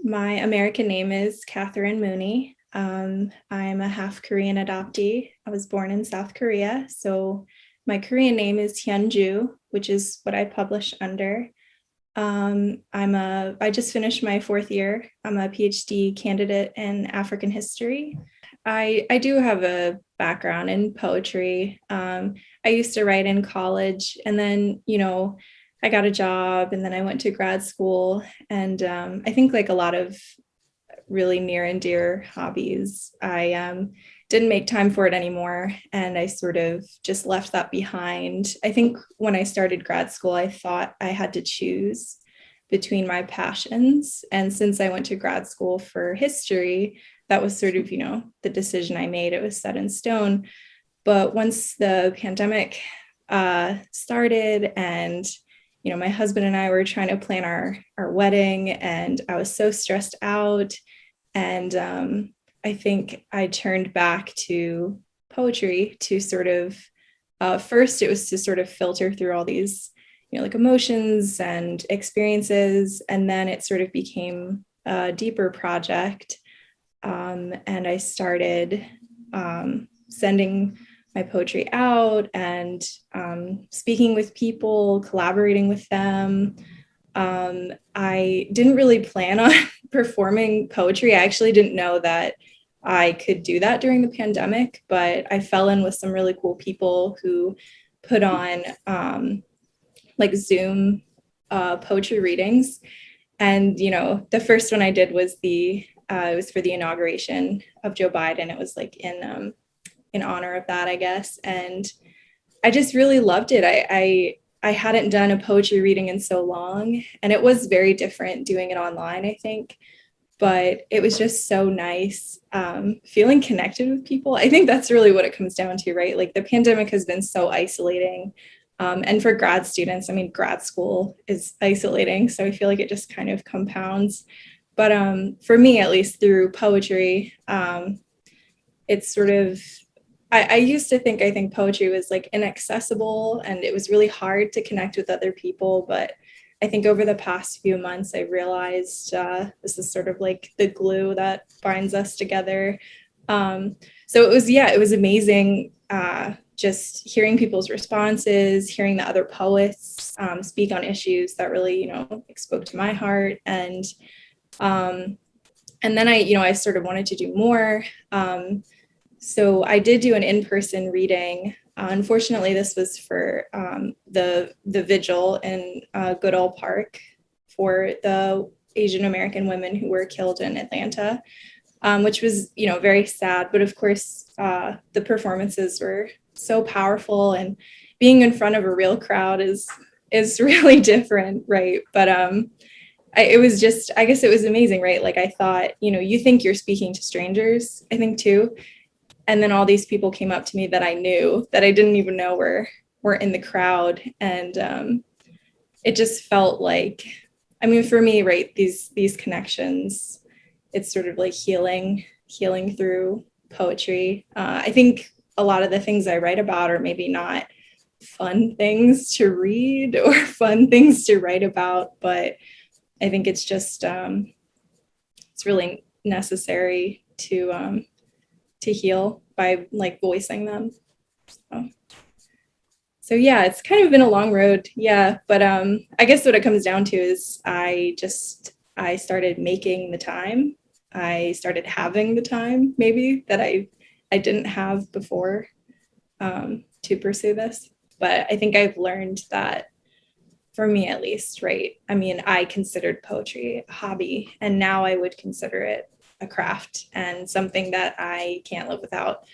My American name is Catherine Mooney. I'm a half Korean adoptee. I was born in South Korea. So my Korean name is Hyunju, which is what I publish under. I just finished my fourth year. I'm a PhD candidate in African history. I do have a background in poetry. I used to write in college, and then, I got a job, and then I went to grad school. And I think, like a lot of really near and dear hobbies, I didn't make time for it anymore. And I sort of just left that behind. I think when I started grad school, I thought I had to choose between my passions. And since I went to grad school for history, that was sort of, the decision I made. It was set in stone. But once the pandemic started, and my husband and I were trying to plan our wedding, and I was so stressed out. And I think I turned back to poetry to sort of, first, it was to sort of filter through all these, like emotions and experiences. And then it sort of became a deeper project. And I started sending my poetry out and speaking with people, collaborating with them. I didn't really plan on performing poetry. I actually didn't know that I could do that during the pandemic, but I fell in with some really cool people who put on like Zoom poetry readings. And, the first one I did was it was for the inauguration of Joe Biden. It was like in honor of that, I guess. And I just really loved it. I hadn't done a poetry reading in so long, and it was very different doing it online, I think. But it was just so nice feeling connected with people. I think that's really what it comes down to, right? Like the pandemic has been so isolating. And for grad students, I mean, grad school is isolating. So I feel like it just kind of compounds. But for me, at least through poetry, it's sort of, I used to think, I think poetry was like inaccessible and it was really hard to connect with other people. But I think over the past few months, I realized this is sort of like the glue that binds us together. So it was, yeah, it was amazing just hearing people's responses, hearing the other poets speak on issues that really, like spoke to my heart. Um, and then I sort of wanted to do more. So I did do an in-person reading. Unfortunately, this was for the vigil in Goodall Park for the Asian American women who were killed in Atlanta, which was, very sad. But of course, the performances were so powerful, and being in front of a real crowd is really different, right? But it was just, I guess it was amazing, right? Like I thought, you think you're speaking to strangers, I think too. And then all these people came up to me that I knew that I didn't even know were in the crowd. And it just felt like, I mean, for me, right, these connections, it's sort of like healing through poetry. I think a lot of the things I write about are maybe not fun things to read or fun things to write about, but I think it's just it's really necessary to heal by like voicing them. So yeah, it's kind of been a long road. Yeah, but I guess what it comes down to is I started making the time. I started having the time maybe that I didn't have before to pursue this. But I think I've learned that, for me at least, right? I mean, I considered poetry a hobby, and now I would consider it a craft and something that I can't live without.